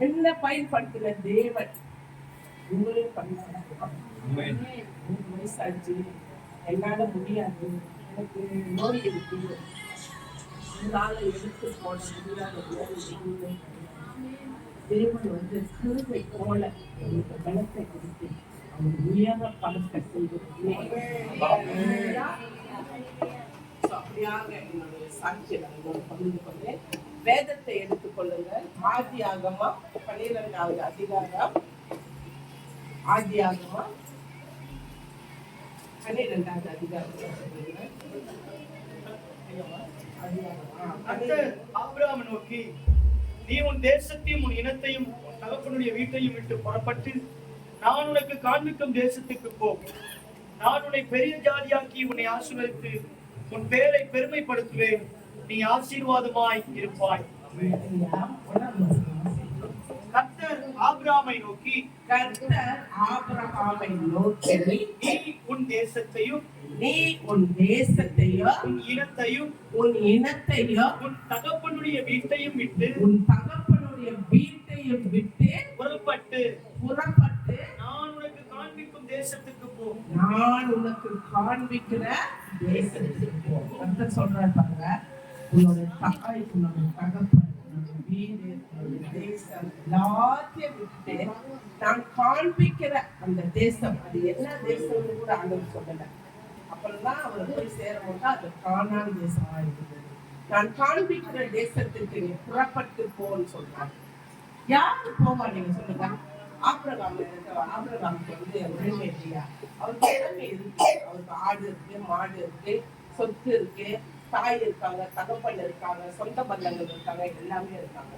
என்ன பயன்படுத்தின தேவன் உங்களையும் பயன்படுத்துவாங்க. 3 வயசாச்சு, என்னால முடியாது, எனக்கு நோய் இருக்கு, உங்களால எடுத்து போட முடியாத தேவன் வந்து கிருபை போல உங்களுக்கு பலத்தை கொடுத்து அவர் உயர பலத்தை செய்து அப்படியாக என்னுடைய சாட்சியை நான் பகிர்ந்து கொண்டேன். வேதத்தை எடுத்துக்கொள்ளுங்கள். ஆதியாகமம் 12வது அதிகாரம். ஆதியாகமம் 12வது அதிகாரம். ஆபிரகாமை நோக்கி, நீ உன் தேசத்தையும் உன் இனத்தையும் உன் தகப்பனுடைய வீட்டையும் விட்டு புறப்பட்டு நான் உனக்கு காண்பிக்கும் தேசத்துக்கு போ. நான் உன்னை பெரிய ஜாதியாக்கி உன்னை ஆசீர்வதித்து உன் பேரை பெருமைப்படுத்துவேன். நீ ஆசீர்வாதமாய் இருப்பாய். கர்த்தர் ஆபிரகாமை நோக்கி, நீ உன் தேசத்தையும் உன் இனத்தையும் உன் தகப்பனுடைய வீட்டையும் விட்டு புறப்பட்டு நான் உனக்கு காண்பிக்கும் தேசத்துக்கு போ. நான் உனக்கு காண்பிக்கிற தேசத்துக்கு போ. கர்த்தர் சொல்றாரு பாருங்க, உன்னோட தாய், உன்னோட தகப்பன், உன்னோட வீடு, உன்னோட தேசம் எல்லாத்தையும் விட்டு நான் காண்பிக்கிற அந்த தேசம், அது என்ன தேசம்னு கூட ஆண்டவர் சொல்லல. அப்பெல்லாம் அவர் போய் சேரும்போது அது கானான் தேசமா இருக்குது. நான் காண்பிக்கிற தேசத்துக்கு நீ புறப்பட்டு போன்னு சொல்றாங்க. யாரு போவா நீங்க சொல்லுங்க? ஆபிரகாமுக்கு வந்து உரிமை இல்லையா? அவருக்கு எல்லாமே இருக்கு. அவருக்கு ஆடு இருக்கு, மாடு இருக்கு, சொத்து இருக்கு, தாய் இருக்காங்க, தகப்பன் இருக்காங்க, சொந்த பந்தங்கள் இருக்காங்க, எல்லாமே இருக்காங்க.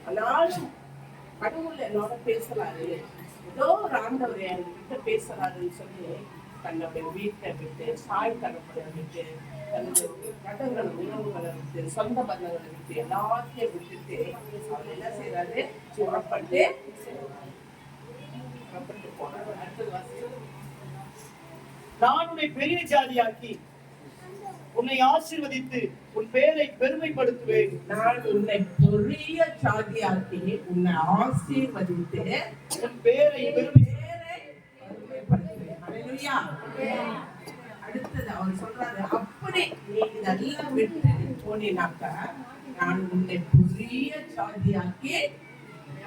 ஆனாலும் கடவுள் என்னோட பேசுறாரு, ஏதோ ஒரு ஆண்டவர் என்கிட்ட பேசுறாருன்னு சொல்லி தன்னுடைய வீட்டை விட்டு, தாய் தகப்பனை விட்டு, தன்னுடைய கடன்கள் உணவுகளை விட்டு, சொந்த பந்தங்களை விட்டு எல்லாத்தையும் விட்டுட்டு அவர் என்ன செய்யறாரு? புறப்பட்டு போனாரு. அடுத்தது வாசிச்சு, நான் உன்னை பெரிய ஜாதியாக்கி உன்னை ஆசீர்வதித்து உன் பேரை பெருமைப்படுத்துவேன். நான் உன்னை பெரிய ஜாதியாக்கி உன்னை ஆசீர்வதித்து உன் பேரை பெருமைப்படுத்துவேன். ஹல்லேலூயா. அடுத்தது அவர் சொல்றாரு, அப்படி நீ இதெல்லாம் விட்டு போனீனாக்க நான் உன்னை பெரிய ஜாதியாக்கி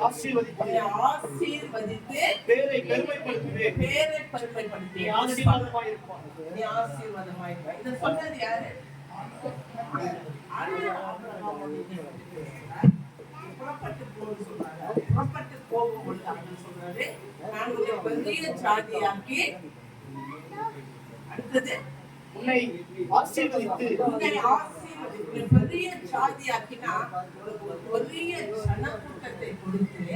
ஆசீர்வதித்து பேரை பெருமைப்படுத்துவேன். நீ ஆசீர்வாதமாய் இருப்பாய். இதை சொன்னது யாரு? புறப்பட்டு போன்னு சொல்றாரு. புறப்பட்டு போகும்போது அப்படின்னு சொல்றாரு, நான் உன்னை பெரிய ஜாதியாக்கி, அடுத்தது உன்னை ஆசீர்வதித்து பெரிய ஜாதியாக்கினா ஒரு பெரிய ஜனக்கூட்டத்தை கொடுத்து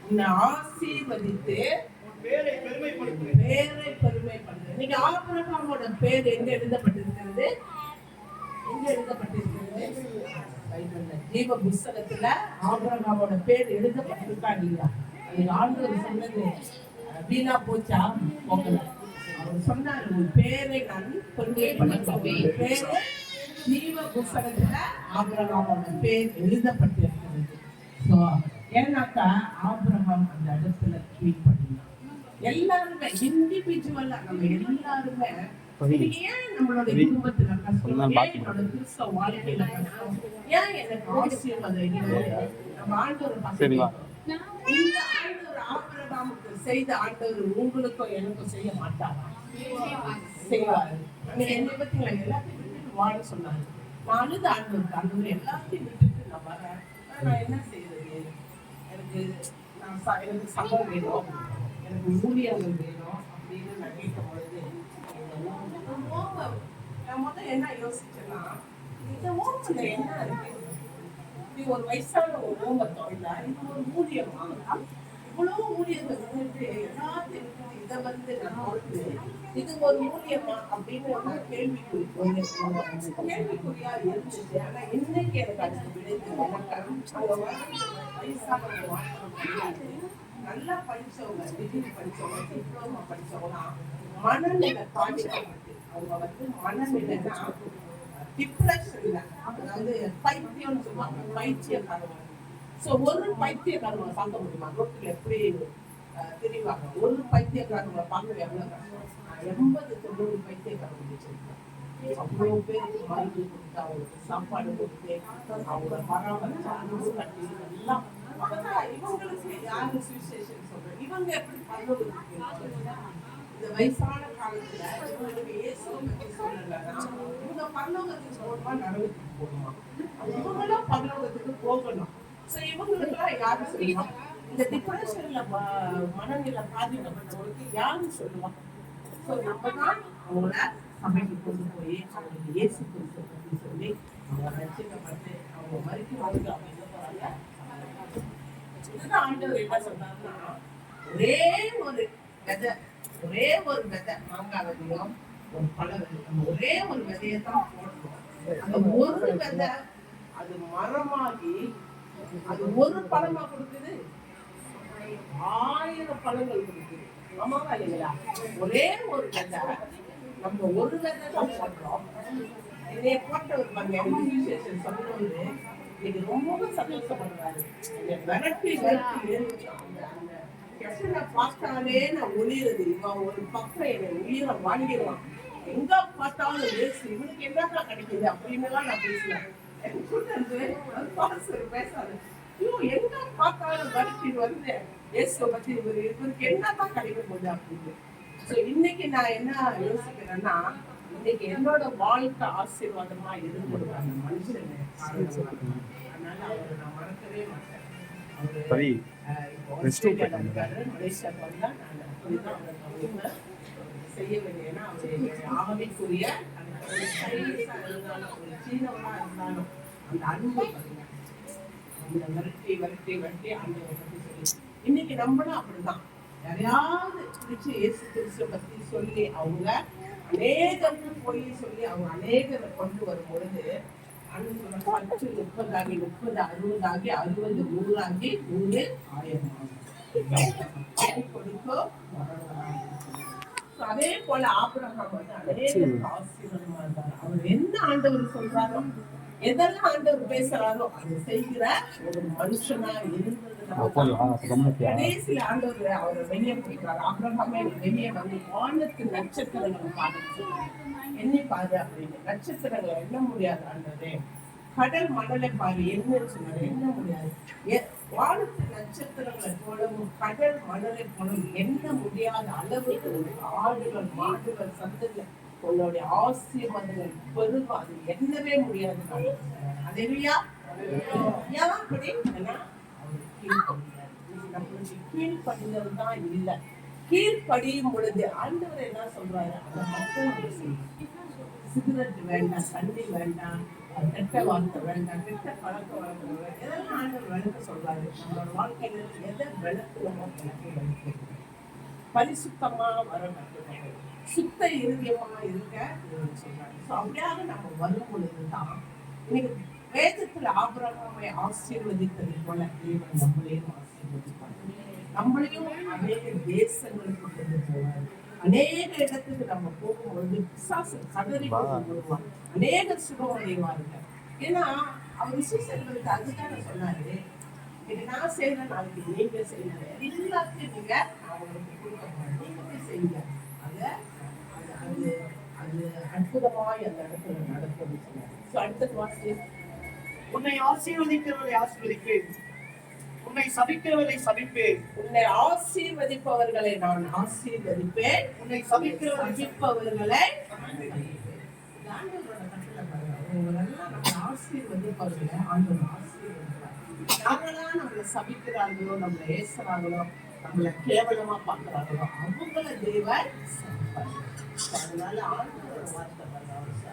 உன்னை ஆசீர்வதித்து பேரை பெருமைப்படுத்துவேன். நீங்க ஆபிரகாமோட பேர் எங்க எழுதப்பட்டிருக்கிறது? எங்க எழுதப்பட்டிருக்கிறது? பைபிள்ல ஜீவ புஸ்தகத்துல ஆபிரகாமோட பேர் எழுதப்பட்டிருக்கா இல்லையா? அது ஆண்டவர் சொன்னது வீணா போச்சா? போகல. அவர் சொன்னார், உன் பேரை நான் பெருமைப்படுத்துவேன். பேரு ஜீவ புஸ்தகத்துல ஆபிரகாமோட பேர் எழுதப்பட்டிருக்கிறது. ஏன்னாக்கா ஆபிரகாம் அந்த இடத்துல கீழ்ப்படினான். எல்லாருமே இண்டிவிஜுவலா நம்ம எல்லாருமே ஏன் நம்மளோட குடும்பத்துல கஷ்டம், ஏன் என்னோட கிறிஸ்தவ வாழ்க்கையில கஷ்டம், ஏன் எனக்கு ஆசீர்வாதம் இல்லை? நம்ம ஆண்டவர் பார்க்கலாம். இந்த ஆண்டவர் ஆபிரகாமுக்கு செய்த ஆண்டவர் உங்களுக்கும் எனக்கும் செய்ய மாட்டாரா? செய்வாரு. என்னை பத்தி எல்லாத்தையும் விட்டுட்டு வாழ சொன்னாரு. நான் அழுத ஆண்டவர் எல்லாத்தையும் விட்டுட்டு நான் வரேன், நான் என்ன செய்யறது? எனக்கு சம்பளம் வேணும், எனக்கு ஊழியர்கள் வேணும் அப்படின்னு நான் கேட்கும் பொழுது நான் முதல்ல என்ன யோசிச்சேன்னா, இந்த ஓமத்துல என்ன இருக்கு? நீ ஒரு வயசான ஒரு ஓமத்தோ இல்ல, இது ஒரு ஊழியமா? இவ்வளவு ஊழியர்கள் வந்துட்டு எல்லாத்தையும் இதை வந்து நான் பொறுத்து இது ஒரு ஊழியமா அப்படின்னு நான் கேள்விக்குறியா இருந்துச்சு. ஆனா இன்னைக்கு எனக்கு அதுக்கு விளைந்து வயசானவங்க நல்லா படிச்சவங்க, டிகிரி படிச்சவங்க, டிப்ளமா படிச்சவங்க மனநிலை பாதிக்கப்பட்டு அவங்க வந்து மனநிலைன்னா டிப்ரெஷன்ல, அதாவது பைத்தியம்னு சொல்லுவாங்க, பைத்தியக்காரங்க சோ ஒரு பைத்தியக்காரங்களை பார்க்க முடியுமா? ரோட்டில் எப்படி தெரிவாங்க? ஒரு பைத்தியக்காரங்களை பார்க்க எவ்வளவு கஷ்டம். 80-90 பைத்தியக்காரங்க வச்சிருக்கேன். அவ்வளோ பேருக்கு மருந்து கொடுத்து, அவங்களுக்கு சாப்பாடு கொடுத்து, அவங்கள பராமரிச்சு, அனுபவம் கட்டி எல்லாம். அப்பதான் இவங்களுக்கு யாரு சுவிசேஷன் சொல்றேன், இவங்க எப்படி பரலோகத்துக்கு இந்த வயசான காலத்துல இவங்களுக்கு இயேசுவை பத்தி சொல்லலைன்னா இவங்க பரலோகத்துக்கு போகணுமா, நரகத்துக்கு போகணுமா? இவங்களும் பரலோகத்துக்கு போகணும். சோ இவங்களுக்குலாம் யாரு சொல்லுவா? இந்த டிப்ரெஷன்ல மனநிலை பாதிக்கப்பட்டவங்களுக்கு யாரு சொல்லுவா? சோ நம்ம தான் அவங்கள சபைக்கு கொண்டு போய் அவங்களுக்கு இயேசு கிறிஸ்துவை பத்தி சொல்லி அவங்க ரட்சிக்கப்பட்டு அவங்க மரிக்கும்போது அவங்க என்ன போறாங்க. இதுதான் ஆண்டவர் என்ன சொன்னாருன்னா, ஒரே ஒரு விதை மாங்காய் விதையும் ஒரு பழ விதை, நம்ம ஒரே ஒரு விதையை தான் போடணும். அந்த ஒரு விதை அது மரமாகி அது ஒரு பழமா கொடுக்குது, 1000 பழங்கள் கொடுக்குது. ஆமாவா இல்லைங்களா? ஒரே ஒரு விதை, நம்ம ஒரு விதை தான் போடுறோம். என்னைய போட்டவர் பாருங்க, எனக்கு விசேஷம் சொல்லுவது இன்னைக்கு ரொம்ப சந்தோஷப்படுறாரு. விரட்டி எப்படி பார்த்தாலே நான் ஒளியுறது. இவன் ஒரு பக்கம் என்னை உயிரை வாங்கிடுவான். எங்க பார்த்தாலும் பேசு, இவனுக்கு என்னக்கா கிடைக்குது அப்படின்னு எல்லாம் நான் பேசுவேன். பேசாது, எங்க பார்த்தாலும் வருத்தி வந்து இயேசுவை பத்தி இவருக்கு என்னதான் கிடைக்க போகுது அப்படின்னு. சோ இன்னைக்கு நான் என்ன யோசிக்கிறேன்னா, இன்னைக்கு என்னோட வாழ்க்கை ஆசீர்வாதமா இருந்திருக்கு அந்த மனுஷன். அதனால அவரை நான் மறக்கவே மாட்டேன். அவரு மலேசியாவுக்கு வந்தா நான் செய்ய வேண்டிய, ஏன்னா அவருடைய ஆவிக்குரிய ஒரு சீனவனா இருந்தாலும் அந்த அன்பு அந்த விரட்டி ஆண்டவரை பத்தி சொல்லி. இன்னைக்கு நம்மளும் அப்படிதான் யாரையாவது பிடிச்சி இயேசு கிறிஸ்துவை பத்தி சொல்லி அவங்க அநேகருக்கு போய் சொல்லி அவங்க அநேகரை கொண்டு வரும் பொழுது 10, 30 ஆகி 60 ஆகி 60 100 ஆகி 100 1000 கொடுக்கும். அதே போல ஆபிரகாம் வந்து அநேகருக்கு ஆசீர்வாதமா இருந்தார். அவர் என்ன ஆண்டவர் சொல்றாரோ, எதெல்லாம் ஆண்டவர் பேசுறாரோ அதை செய்கிற ஒரு மனுஷனா இருந்தது. கடைசியில ஆண்டவர் அவரை வெளியே போயிட்டாரு. ஆபிரகாமே வெளியே வந்து வானத்து நட்சத்திரங்களை பார்த்து எண்ணி பாரு அப்படின்னு. நட்சத்திரங்களை எண்ண முடியாது ஆண்டவரே. கடல் மணலை பாரு என்னன்னு சொன்னாரு, எண்ண முடியாது. வானத்து நட்சத்திரங்களை போலவும் கடல் மணலை போலவும் எண்ண முடியாத அளவுக்கு ஆடுகள் மாடுகள் சந்ததிகள் உன்னுடைய ஆசீர்வாதங்கள் பெருகும், அது எண்ணவே முடியாது. அதேயா ஏன் அப்படி? கீழ்படிதல் தான் இல்லை. கீழ்படியும் பொழுது ஆண்டவர் என்ன சொல்றாரு, அதை மட்டும் சிகரெட் வேண்டாம், தண்ணி வேண்டாம், கெட்ட வார்த்தை வேண்டாம், கெட்ட பழக்க வழக்கம் வேண்டாம், எதெல்லாம் ஆண்டவர் விளக்க சொல்றாரு. நம்மளோட வாழ்க்கையில எதை விளக்குறோமோ விளக்கு பரிசுத்தமா வர கற்றுக்கணும், சுத்த இருதயமா இருக்க சொல்றாரு. அப்படியாக நம்ம வரும் பொழுதுதான் இன்னைக்கு வேதத்துல ஆபிரகாமை ஆசீர்வதித்தது போல தேவன் நம்மளையும் ஆசீர்வதிப்பார். நம்மளையும் அநேக தேசங்களுக்கு கொண்டு போவார். அநேக இடத்துக்கு நம்ம போகும்பொழுது பிசாசு கதறி வருவான், அநேக சுகம் அடைவார்கள். ஏன்னா அவர் விசேஷங்களுக்கு அதுதானே சொன்னாரு, இது நான் செய்யறேன், நாளைக்கு நீங்க செய்யுங்க, எல்லாத்தையும் நீங்க அவங்களுக்கு கொடுக்க நீங்க செய்யுங்க. அது அது அற்புதமாய் அந்த இடத்துல நடக்கும் சொன்னாரு. அடுத்த வாசி, உன்னை ஆசீர்வதிக்கிறவரை ஆசீர்வதிப்பேன், உன்னை சபிக்கிறவரை சபிப்பேன். உன்னை ஆசீர்வதிப்பவர்களை நான் ஆசீர்வதிப்பேன், உன்னை சபிப்பவர்களை ஆசீர்வதிப்பவர்களை ஆண்டவர் ஆசீர்வதிப்பார். யாரெல்லாம் நம்மளை சபிக்கிறார்களோ, நம்மளை ஏசுறாங்களோ, நம்மளை கேவலமா பாக்குறாங்களோ அவங்கள தேவன் சபிப்பார். அதனால ஆண்டவரோட வார்த்தை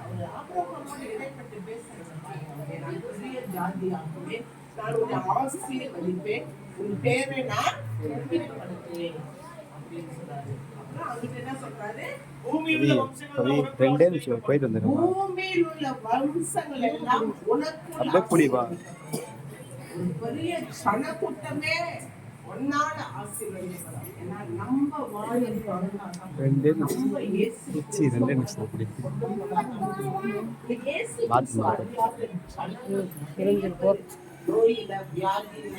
அவர் ஆபிரகாமோடு இடைப்பட்டு பேசுறது, நான் பெரிய ஜாதியாகவே நான் உன்னை ஆசீர்வதிப்பேன், உன் பேரை நான் உறுதிப்படுத்துவேன் அப்படின்னு சொல்றாரு. அப்புறம் அவங்கிட்ட என்ன சொல்றாரு, பூமியில் உள்ள வம்சங்கள் எல்லாம் உனக்கு ஒரு பெரிய சனக்கூட்டமே ஒன்னால ஆசீர்வதிக்கலாம். ஏன்னா நம்ம வாழ்க்கை நோயில, வியாதியில,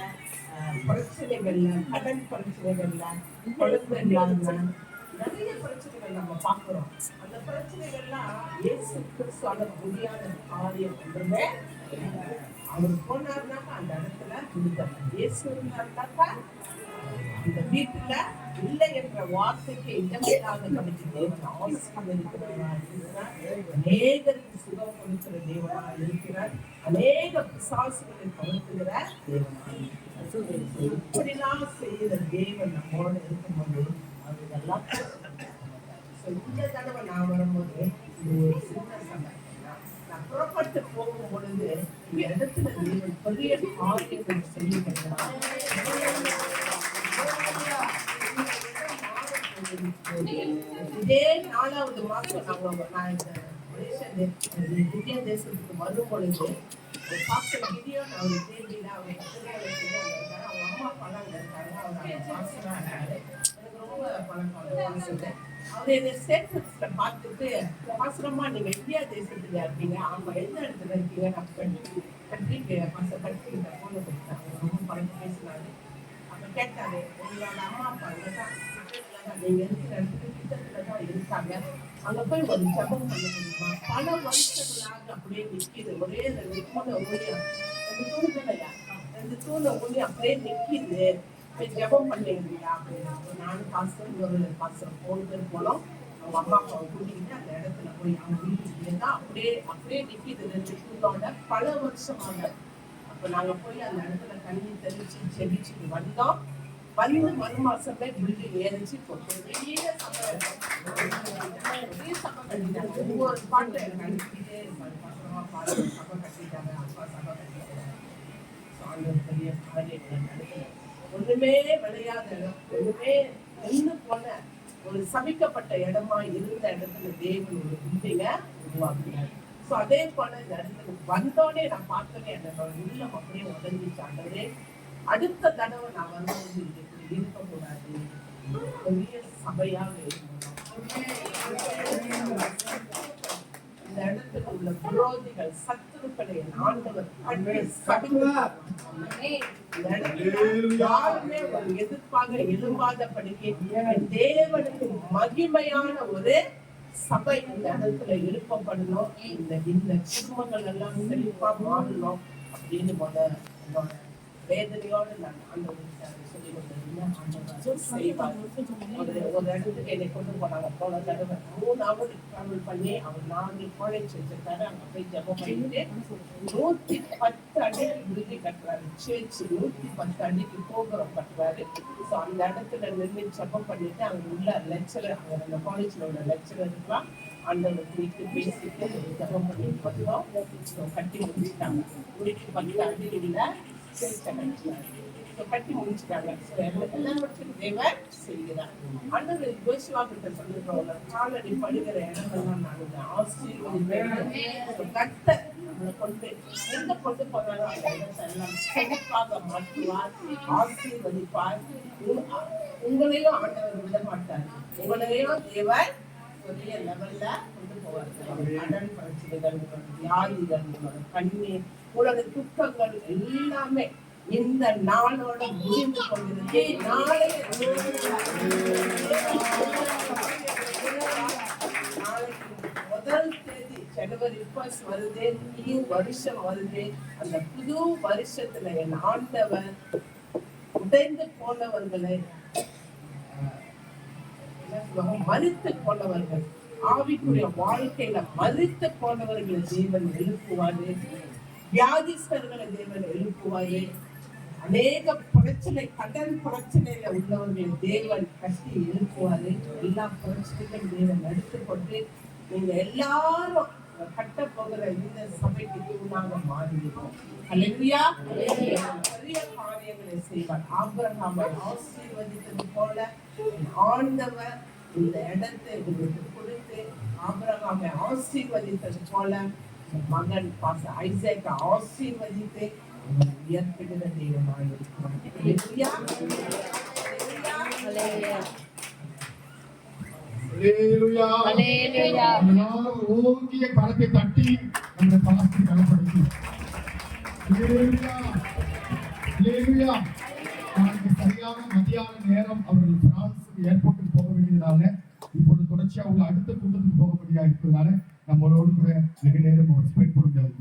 பிரச்சனைகள்ல, கடன் பிரச்சனைகள்ல, குழந்தை இல்லாம நிறைய பிரச்சனைகள் நம்ம பார்க்கிறோம். அந்த பிரச்சனைகள்லாம் இயேசு கிறிஸ்துவால முடியாத காரியம் ஒன்றுமே இல்லை. அவர் போனார்னாக்கா அந்த இடத்துல விடுதலை. இயேசு இருந்தாருனாக்கா அந்த வீட்டுல இல்லை என்ற வார்த்தைக்கு இடமில்லாத படிக்க தேவன் ஆசீர்வதிக்கிறவராக இருக்கிறார். அநேகருக்கு சுகம் கொடுக்கிற தேவனாக இருக்கிறார். அநேக பிசாசுகளை கவர்த்துகிறார் தேவனாக. இப்படிலாம் செய்கிற தேவன் நம்மோட இருக்கும்போது அதெல்லாம் இந்த தடவை நான் வரும்போது ஒரு சின்ன சபை நான் புறப்பட்டு போகும் பொழுது இந்த இடத்துல தேவன் பெரிய காரியங்கள் சொல்லி வருகிறார். இதே 4வது மாசம் நான் இந்த இந்திய தேசத்துக்கு வரும் பொழுது பாஸ்டர் கிடியோன் அவர் தேவியில அவர் அவங்க அம்மா பழங்க இருக்காங்க. அவர் பாஸ்டரா இருக்காரு. எனக்கு ரொம்ப பழக்கம். அவர் என்ன ஸ்டேட்டஸ்ல பார்த்துட்டு பாஸ்டரம்மா நீங்க இந்தியா தேசத்துல இருக்கீங்க, அவங்க எந்த இடத்துல இருக்கீங்க நான் கண்ட்ரிக்கு பாஸ்டர் கண்ட்ரிக்கு போன கொடுத்தேன். அவங்க ரொம்ப பழக்கம் பேசினாரு. அப்ப கேட்டாரு உங்களோட அம்மா அப்பா நீங்க இருக்கிற இடத்துல கிட்டத்துலதான் இருக்காங்க, அங்க போய் ஒரு ஜபம் பண்ண முடியுமா? பல வருஷங்களாக அப்படியே நிக்கிது. ஒரே 2 தூண ஊழியம் 2 தூண் இல்லையா 2 தூண ஊழியம் அப்படியே நிக்கிது. போய் ஜபம் பண்ணுவீங்களா அப்படின்னு நானும் பாஸ்டர் ஒரு பாஸ்டர் 3 பேர் போனோம். அவங்க அம்மா அப்பாவை கூட்டிக்கிட்டு அந்த இடத்துல போய் அவங்க வீட்டுக்கு தான் அப்படியே நிக்கிது 2 தூணோட பல வருஷமாக. அப்ப நாங்க போய் அந்த இடத்துல தண்ணி தெளிச்சு செடிச்சுட்டு வந்தோம். வந்து மறு மாசமே பில்டிங் ஏறிச்சு. பெரிய சபை கட்டிட்டாங்க. ஒவ்வொரு பாட்டு எனக்கு அனுப்பிட்டே இருப்பாரு. பத்திரமா பாடு சபை கட்டிட்டாங்க, அப்பா சபை கட்டிட்டாங்க. பெரிய காரியங்களை நடக்கல. ஒண்ணுமே விளையாத இடம், ஒண்ணுமே நின்று போன ஒரு சபிக்கப்பட்ட இடமா இருந்த இடத்துல தேவன் ஒரு பில்டிங்க உருவாக்குறாரு. சோ அதே போல இந்த இடத்துல வந்தோடனே நான் பார்த்தோன்னே என்னோட உள்ளம் அப்படியே உடஞ்சிச்சாண்டே. அடுத்த தடவை நான் வரும்போது இப்படி இருக்கக்கூடாது, பெரிய சபையாக இருக்கணும். இந்த இடத்துல உள்ள விரோதிகள் சத்துருக்களை ஆண்டவர் யாருமே ஒரு எதிர்ப்பாக எழும்பாதபடிக்கு தேவனுக்கு மகிமையான ஒரு சபை இந்த இடத்துல எழுப்பப்படணும். இந்த குடும்பங்கள் எல்லாம் செழிப்பா மாறணும் அப்படின்னு என்னோட வேதனையோடு நான் ஆண்டவருக்கு சொல்லி கொண்டிருந்தேன். செய்வார். ஒரு இடத்துக்கு என்னை கொண்டு போனாங்க. போன தடவை 3 hour டிராவல் பண்ணி அவர் 4 காலேஜ் வச்சிருக்காரு. அங்க போய் ஜபம் பண்ணிட்டு 110 அடிக்கு விருதி கட்டுறாரு. சேர்ச்சி 110 அடிக்கு கோபுரம் கட்டுறாரு. ஸோ அந்த இடத்துல நின்று ஜபம் பண்ணிட்டு அங்க உள்ள லெக்சரர், அங்க அந்த காலேஜ்ல உள்ள லெக்சரருக்குலாம் ஆண்டவர் குறித்து பேசிட்டு ஜபம் பண்ணிட்டு வந்தோம். கட்டி முடிச்சுட்டாங்க. 10 அடியில் கட்டி முடிச்சுட்டாங்க. எல்லாவற்றையும் தேவன் செய்கிறார். ஆண்டவர் யோசுவா கிட்ட சொல்லுறோம், காலடி படுகிற இடமெல்லாம் நான் ஆசீர்வதிப்பேன். கர்த்தர் நம்மளை கொண்டு எங்க கொண்டு போனாலும் அந்த இடத்தை எல்லாம் செழிப்பாக மாற்றுவார், ஆசீர்வதிப்பார். உங்களையும் ஆண்டவர் விட மாட்டார். உங்களையும் தேவன் பெரிய லெவல்ல கொண்டு போவார். கடன் பிரச்சனைகள், வியாதிகள், கண்ணீர், உலக துக்கங்கள் எல்லாமே இந்த நாளோட முடிந்து கொண்டிருக்கு. நாளைக்கு முதல் தேதி ஜனவரி 1 வருது. புது வருஷம் வருது. அந்த புது வருஷத்துல என் ஆண்டவர் உடைந்து போனவர்களை, மரித்து போனவர்கள், ஆவிக்குரிய வாழ்க்கையில மரித்து போனவர்களை தேவன் எழுப்புவாரு. வியாதிஸ்தர்களை தேவன் எழுப்புவாரு. அநேக பிரச்சனை, கடன் பிரச்சனையில உள்ளவர்களை தேவன் கட்டி எழுப்புவாரு. எல்லா பிரச்சனைகளும் தேவன் எடுத்துக்கொண்டு நீங்க எல்லாரும் கட்ட போகிற இந்த சபைக்கு தூணாக மாறிடுவோம். அல்லேலூயா. பெரிய காரியங்களை செய்வார். ஆபிரகாமை ஆசீர்வதித்தது போல ஆண்டவர் இந்த இடத்தை உங்களுக்கு கொடுத்து ஆபிரகாமை ஆசீர்வதித்தது போல மகன் ஐசேக்கை ஆசீர்வதித்து உயர்த்துகிற தேவனாக இருக்கிறார். ஓங்கிய கரத்தை தட்டி அந்த பாஸ்டர் கலப்படுத்தி ஹல்லேலூயா. ஹல்லேலூயா. நாளைக்கு சரியான மதியான நேரம் அவர்கள் பிரான்சுக்கு ஏர்போர்ட்டுக்கு போக வேண்டியதுனால இப்பொழுது தொடர்ச்சியா உள்ள அடுத்த கூட்டத்துக்கு போக வேண்டியா இருக்கிறதுனால நம்மளோடு கூட வெகு நேரம் ஒரு ஸ்பெண்ட் பண்ண முடியாது.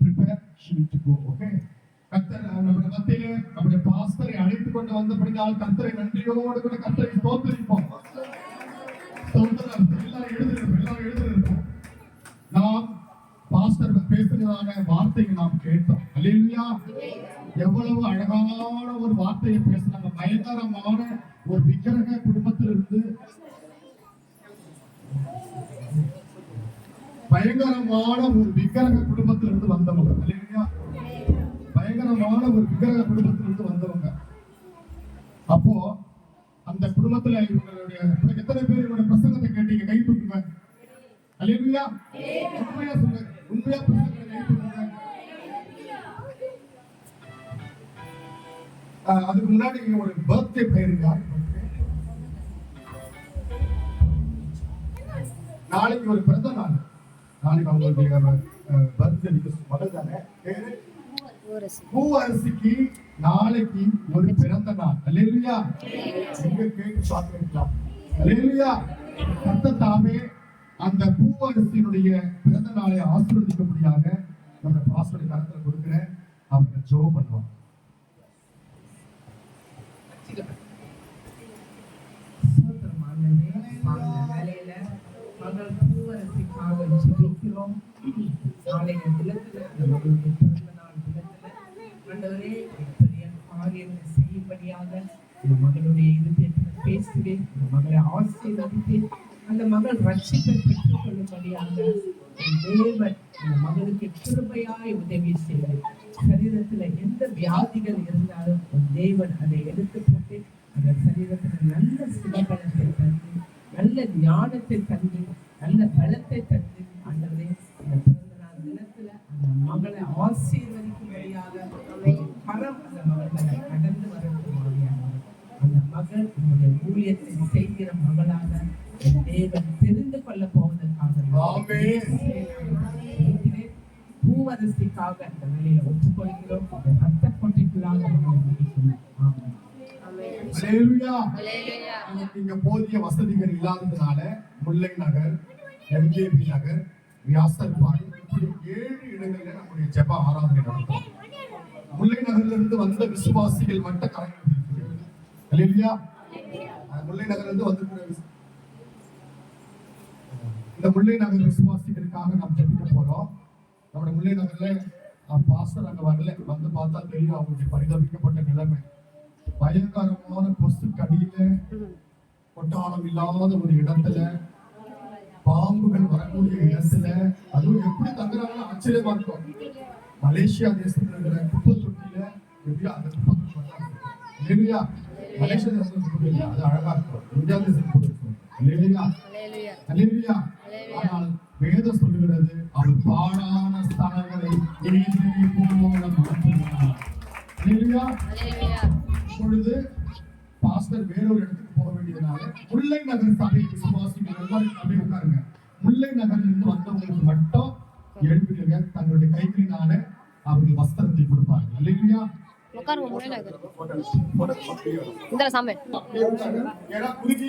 Prepare, she will to go. Okay. கர்த்தர் நம்முடைய மத்தியிலே நம்முடைய பாஸ்டரை அழைத்து கொண்டு வந்தபடியால் கர்த்தரை நன்றியோடு கூட கர்த்தரை ஸ்தோத்திரிப்போம். எல்லாரும் எழுந்திருப்போம். நாம் பாஸ்டர் பேசுகிறதான வார்த்தையை நாம் கேட்டோம். அல்லேலூயா. எவ்வளவு அழகான ஒரு வார்த்தையை பேசுறாங்க. பயங்கரமான ஒரு விக்கிரக குடும்பத்திலிருந்து வந்தவங்க. அல்லேலூயா. பயங்கரமான ஒரு விக்கிரக குடும்பத்திலிருந்து வந்தவங்க. அப்போ அந்த குடும்பத்துல இவங்களுடைய எத்தனை பேர் இவங்களுடைய பிரசங்கத்தை கேட்டீங்க? கை தூக்குங்க. அல்லேலூயா. உண்மையா சொல்லுங்க. உண்மையா பிரசங்கத்தை கை தூக்குங்க. அதுக்கு முன்னாடி ஒரு பர்த்டே போயிருக்கா? நாளைக்கு ஒரு பிறந்த நாள். நாளைக்கு அவங்களுடைய பர்த்டே மகள் தானே. பூவரசிக்கு நாளைக்கு ஒரு பிறந்த நாள். அல்லேலூயா. நீங்க கேட்டு பார்க்கலாம். அல்லேலூயா. கர்த்தர் தாமே அந்த பூவரசியினுடைய பிறந்த நாளை ஆசீர்வதிக்கும்படியாக நம்ம பாஸ்டர் கரத்துல கொடுக்கிறேன். அவங்க ஜெபம் பண்ணுவாங்க. மகள் பூவரசிக்காக ஜெபிக்கிறோம். நாளைய தினத்துல அந்த மகளுடைய பிறந்த நாள் தினத்துல ஆண்டவரே பெரிய காரியங்களை செய்யும்படியாக இந்த மகளுடைய இருதயத்தில் பேசுவேன். இந்த மகளை ஆசீர்வதித்தேன். அந்த மகள் ரட்சிப்பை பெற்றுக் கொள்ளும்படியாக தேவன் இந்த மகளுக்கு கிருபையாய் உதவி செய்வேன். சரீரத்துல எந்த வியாதிகள் இருந்தாலும் தேவன் அதை எடுத்து போட்டு அந்த சரீரத்துல நல்ல சுகபலத்தை தந்து, நல்ல ஞானத்தை தந்து, நல்ல பலத்தை தந்து ஆண்டவரே இந்த பிறந்த நாள் தினத்துல அந்த மகளை ஆசீர்வதிக்கும்படியாக கரம் அந்த மகளை கடந்து வரட்டுமாறியாக அந்த மகள் உங்களுடைய ஊழியத்தை செய்கிற மகளாக தேவன் தெரிந்து கொள்ள போவதற்காக பூவரசிக்காக அந்த வேலையில ஒப்புக்கொள்கிறோம். ரத்த கொட்டைக்குள்ளாக இங்க போதிய வசதிகள் இல்லாததுனால முல்லை நகர், எம்ஜேபி நகர், வியாசர்பாடி இப்படி 7 இடங்கள்ல நம்முடைய ஜெப ஆராதனை நடக்கும். முல்லை நகர்ல இருந்து வந்த விசுவாசிகள் மட்டும் கலந்து முல்லை நகர்ல இருந்து வந்து இந்த முல்லை நகர் விசுவாசிகளுக்காக நாம் ஜெபிக்க போறோம். நம்முடைய முல்லை நகர்ல பாஸ்டர் அங்க வரல. வந்து பார்த்தா தெரியும் அவங்களுடைய பரிதவிக்கப்பட்ட நிலைமை. பயங்கரமான கொசு கடியில, கொட்டாளம் இல்லாத ஒரு இடத்துல, பாம்புகள் வரக்கூடிய இடத்துல, அதுவும் எப்படி தங்குறாங்கன்னு ஆச்சரியமா இருக்கும். மலேசியா தேசத்துல இருக்கிற குப்பை தொட்டியில எப்படியா அந்த குப்பை தொட்டி இல்லையா? மலேசியா தேசத்துல இல்லை, அது அழகா இருக்கும். இந்தியா தேசத்துல இருக்கும் இல்லையா? ஆனால் வேதம் சொல்லுகிறது அவர் பாழான ஸ்தலங்களை இப்பொழுது பாஸ்டர் வேறொரு இடத்துக்கு போக வேண்டியதுனால முல்லை நகர் சபை விசுவாசிகள் எல்லாரும் சபை உட்காருங்க. முல்லை நகர்ல இருந்து வந்தவங்களுக்கு மட்டும் எழுப்பிடுங்க. தங்களுடைய கைகளினால அவர்கள் வஸ்திரத்தை கொடுப்பாங்க. இல்லையா? உட்காருங்க. முல்லை நகர் இந்த சாம்பல்